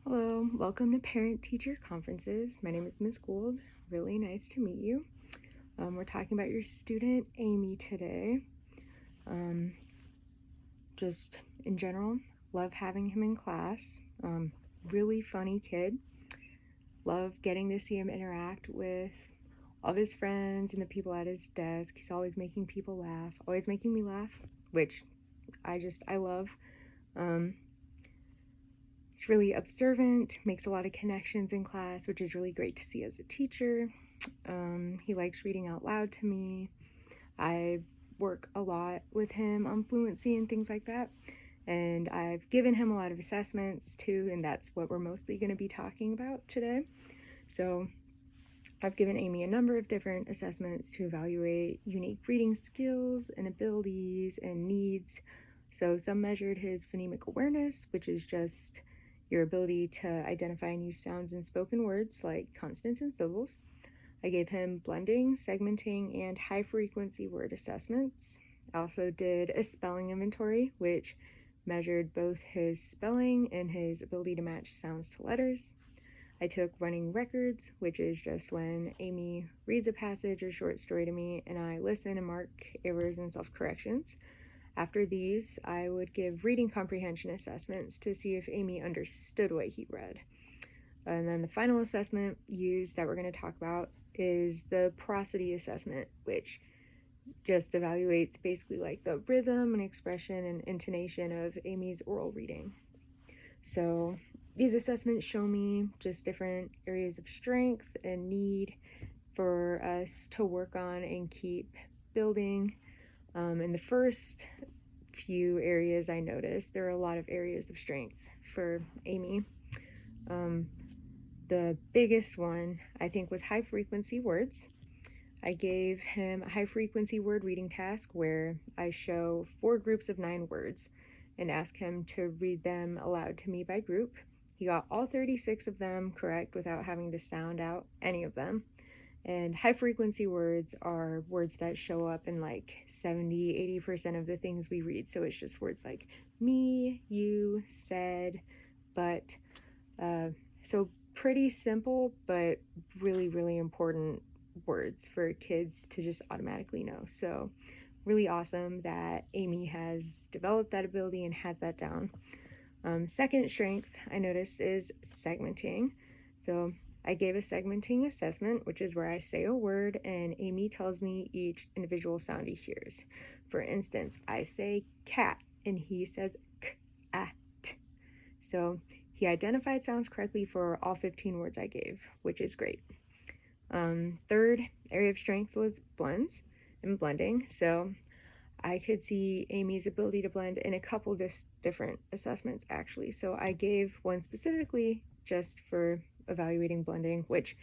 Hello, welcome to Parent Teacher Conferences. My name is Ms. Gould. Really nice to meet you. We're talking about your student Amy today. Just in general, love having him in class. Really funny kid. Love getting to see him interact with all of his friends and the people at his desk. He's always making people laugh, always making me laugh, which I love. He's really observant, makes a lot of connections in class, which is really great to see as a teacher. He likes reading out loud to me. I work a lot with him on fluency and things like that. And I've given him a lot of assessments too, and that's what we're mostly going to be talking about today. So I've given Amy a number of different assessments to evaluate unique reading skills and abilities and needs. So some measured his phonemic awareness, which is just your ability to identify and use sounds in spoken words like consonants and syllables. I gave him blending, segmenting, and high-frequency word assessments. I also did a spelling inventory, which measured both his spelling and his ability to match sounds to letters. I took running records, which is just when Amy reads a passage or short story to me, and I listen and mark errors and self-corrections. After these, I would give reading comprehension assessments to see if Amy understood what he read. And then the final assessment used that we're going to talk about is the prosody assessment, which just evaluates basically like the rhythm and expression and intonation of Amy's oral reading. So these assessments show me just different areas of strength and need for us to work on and keep building. In the first few areas I noticed, there are a lot of areas of strength for Amy. The biggest one, I think, was high frequency words. I gave him a high frequency word reading task where I show 4 groups of 9 words and ask him to read them aloud to me by group. He got all 36 of them correct without having to sound out any of them. And high frequency words are words that show up in like 70-80% of the things we read. So it's just words like me, you, said, but. So pretty simple, but really, really important words for kids to just automatically know. So really awesome that Amy has developed that ability and has that down. Second strength I noticed is segmenting. So I gave a segmenting assessment, which is where I say a word and Amy tells me each individual sound he hears. For instance, I say cat and he says k-a-t. So he identified sounds correctly for all 15 words I gave, which is great. Third area of strength was blends and blending. So I could see Amy's ability to blend in a couple different assessments actually. So I gave one specifically just for evaluating blending, which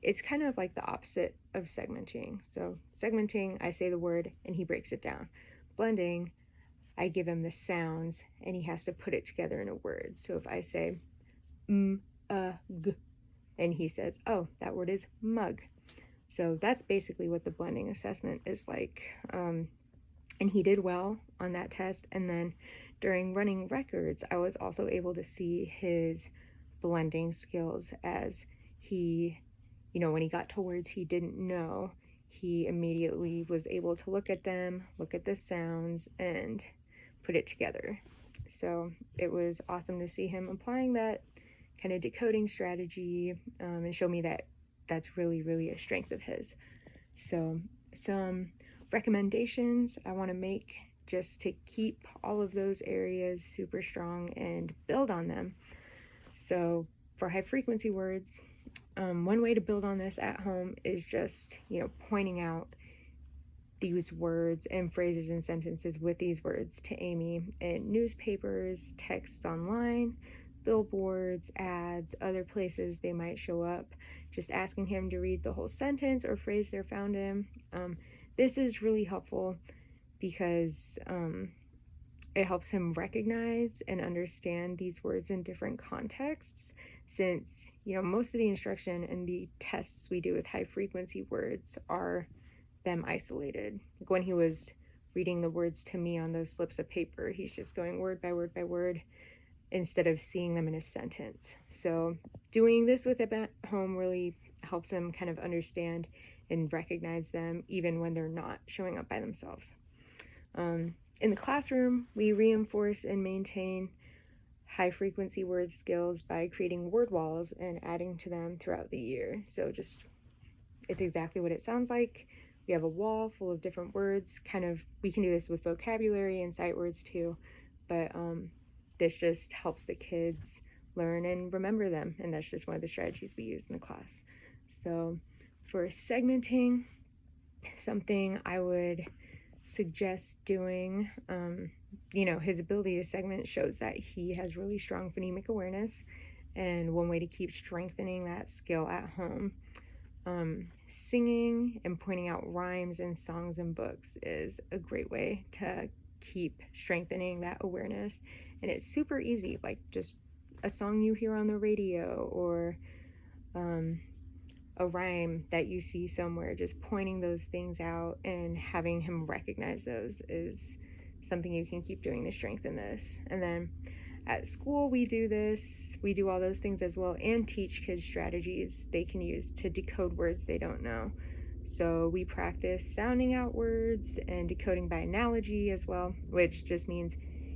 is kind of like the opposite of segmenting. So segmenting, I say the word and he breaks it down. Blending, I give him the sounds and he has to put it together in a word. So if I say g, and he says, oh, that word is mug. So that's basically what the blending assessment is like. And he did well on that test. And then during running records, I was also able to see his blending skills as he, when he got to words he didn't know, he immediately was able to look at them, look at the sounds, and put it together. So it was awesome to see him applying that kind of decoding strategy and show me that that's really, really a strength of his. So some recommendations I want to make just to keep all of those areas super strong and build on them. So for high frequency words, one way to build on this at home is just, pointing out these words and phrases and sentences with these words to Amy in newspapers, texts online, billboards, ads, other places they might show up, just asking him to read the whole sentence or phrase they're found in. This is really helpful because it helps him recognize and understand these words in different contexts, since most of the instruction and the tests we do with high frequency words are them isolated. Like when he was reading the words to me on those slips of paper, he's just going word by word by word. instead of seeing them in a sentence. So doing this with them at home really helps them kind of understand and recognize them even when they're not showing up by themselves. In the classroom, we reinforce and maintain high frequency word skills by creating word walls and adding to them throughout the year. So just, it's exactly what it sounds like. We have a wall full of different words. We can do this with vocabulary and sight words too, but this just helps the kids learn and remember them, and that's just one of the strategies we use in the class. So for segmenting, something I would suggest doing, his ability to segment shows that he has really strong phonemic awareness, and one way to keep strengthening that skill at home, singing and pointing out rhymes in songs and books is a great way to keep strengthening that awareness. And it's super easy, like just a song you hear on the radio or a rhyme that you see somewhere, just pointing those things out and having him recognize those is something you can keep doing to strengthen this. And then at school, we do all those things as well, and teach kids strategies they can use to decode words they don't know. So we practice sounding out words and decoding by analogy as well, which just means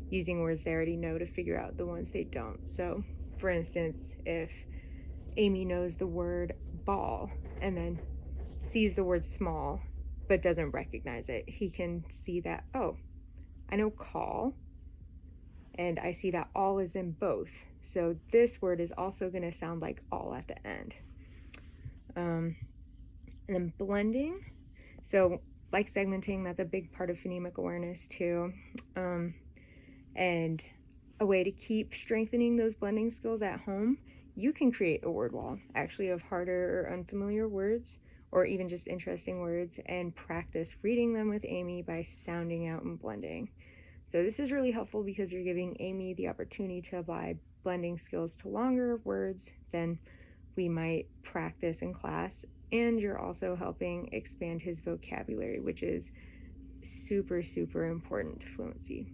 using words they already know to figure out the ones they don't. So for instance, if Amy knows the word ball and then sees the word small but doesn't recognize it, he can see that, oh, I know call, and I see that all is in both. So this word is also going to sound like all at the end. And then blending. So like segmenting, that's a big part of phonemic awareness too. And a way to keep strengthening those blending skills at home, you can create a word wall actually of harder or unfamiliar words, or even just interesting words, and practice reading them with Amy by sounding out and blending. So this is really helpful because you're giving Amy the opportunity to apply blending skills to longer words than we might practice in class, and you're also helping expand his vocabulary, which is super, super important to fluency.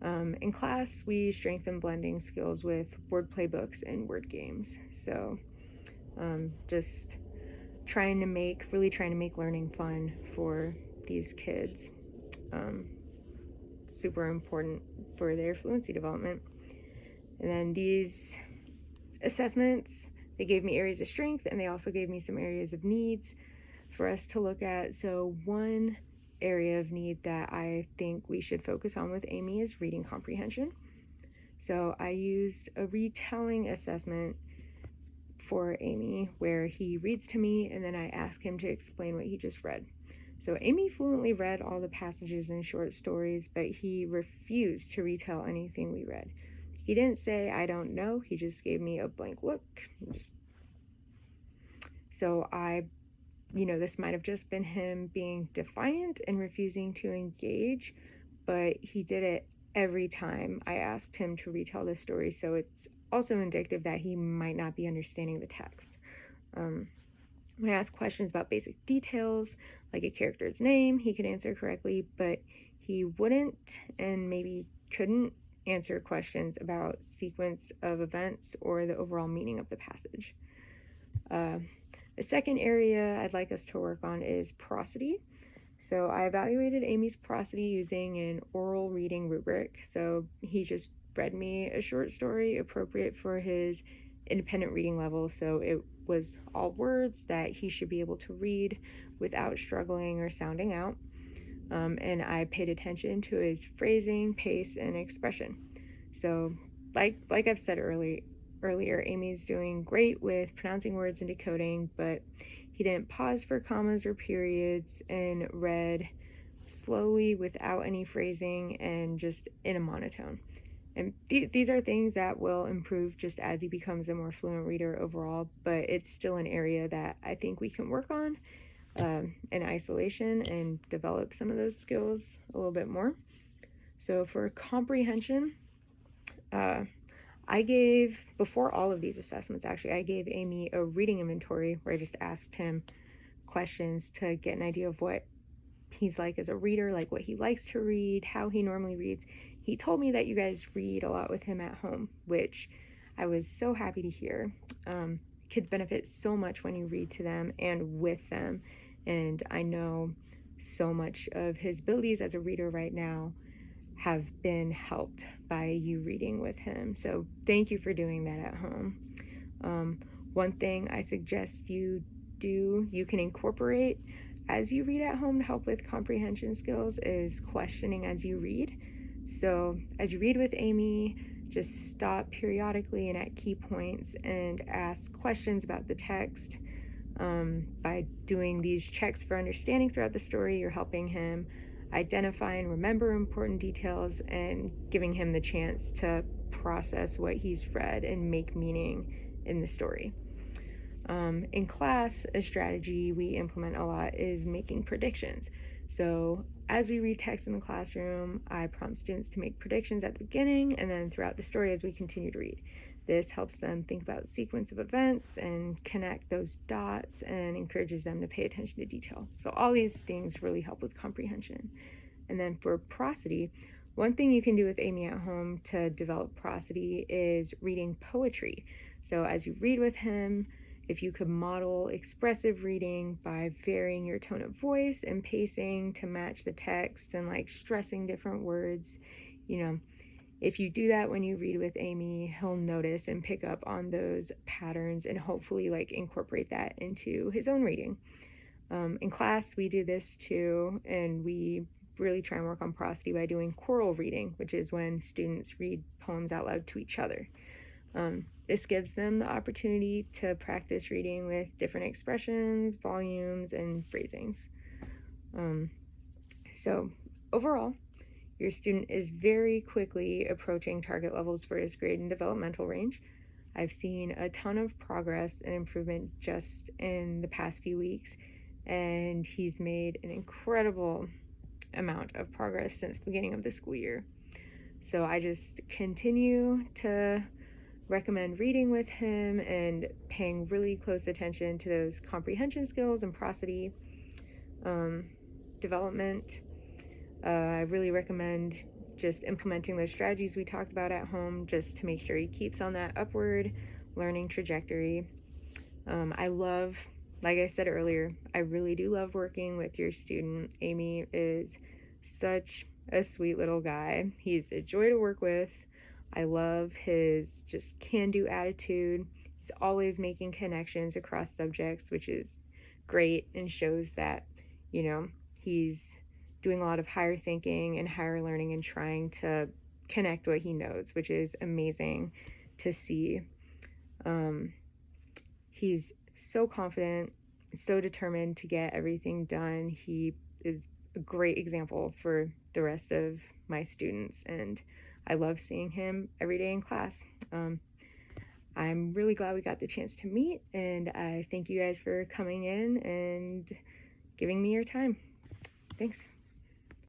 In class, we strengthen blending skills with wordplay books and word games. So just trying to make learning fun for these kids. Super important for their fluency development. And then these assessments, they gave me areas of strength, and they also gave me some areas of needs for us to look at. So one area of need that I think we should focus on with Amy is reading comprehension. So I used a retelling assessment for Amy where he reads to me and then I ask him to explain what he just read. So Amy fluently read all the passages and short stories, but he refused to retell anything we read. He didn't say, I don't know, he just gave me a blank look. So this might have just been him being defiant and refusing to engage, but he did it every time I asked him to retell the story, so it's also indicative that he might not be understanding the text. When I asked questions about basic details, like a character's name, he could answer correctly, but he wouldn't and maybe couldn't answer questions about sequence of events or the overall meaning of the passage. The second area I'd like us to work on is prosody. So I evaluated Amy's prosody using an oral reading rubric. So he just read me a short story appropriate for his independent reading level. So it was all words that he should be able to read without struggling or sounding out. And I paid attention to his phrasing, pace, and expression. So like I've said earlier, Amy's doing great with pronouncing words and decoding, but he didn't pause for commas or periods and read slowly without any phrasing and just in a monotone. And these are things that will improve just as he becomes a more fluent reader overall, but it's still an area that I think we can work on in isolation and develop some of those skills a little bit more. So for comprehension, before all of these assessments, actually, I gave Amy a reading inventory where I just asked him questions to get an idea of what he's like as a reader, like what he likes to read, how he normally reads. he told me that you guys read a lot with him at home, which I was so happy to hear. Kids benefit so much when you read to them and with them, and I know so much of his abilities as a reader right now have been helped by you reading with him. So thank you for doing that at home. One thing I suggest you do, you can incorporate as you read at home to help with comprehension skills, is questioning as you read. So as you read with Amy, just stop periodically and at key points and ask questions about the text. By doing these checks for understanding throughout the story, you're helping him identify and remember important details and giving him the chance to process what he's read and make meaning in the story. In class, a strategy we implement a lot is making predictions. So as we read text in the classroom, I prompt students to make predictions at the beginning and then throughout the story as we continue to read. This helps them think about the sequence of events and connect those dots and encourages them to pay attention to detail. So all these things really help with comprehension. And then for prosody, one thing you can do with Amy at home to develop prosody is reading poetry. So as you read with him, if you could model expressive reading by varying your tone of voice and pacing to match the text and like stressing different words, if you do that when you read with Amy, he'll notice and pick up on those patterns and hopefully like incorporate that into his own reading. In class, we do this too, and we really try and work on prosody by doing choral reading, which is when students read poems out loud to each other. This gives them the opportunity to practice reading with different expressions, volumes, and phrasings. So overall, your student is very quickly approaching target levels for his grade and developmental range. I've seen a ton of progress and improvement just in the past few weeks, and he's made an incredible amount of progress since the beginning of the school year. So I just continue to recommend reading with him and paying really close attention to those comprehension skills and prosody development. I really recommend just implementing those strategies we talked about at home just to make sure he keeps on that upward learning trajectory. I love, like I said earlier, I really do love working with your student. Amy is such a sweet little guy. He's a joy to work with. I love his just can-do attitude. He's always making connections across subjects, which is great and shows that, he's doing a lot of higher thinking and higher learning and trying to connect what he knows, which is amazing to see. He's so confident, so determined to get everything done. He is a great example for the rest of my students, and I love seeing him every day in class. I'm really glad we got the chance to meet, and I thank you guys for coming in and giving me your time. Thanks.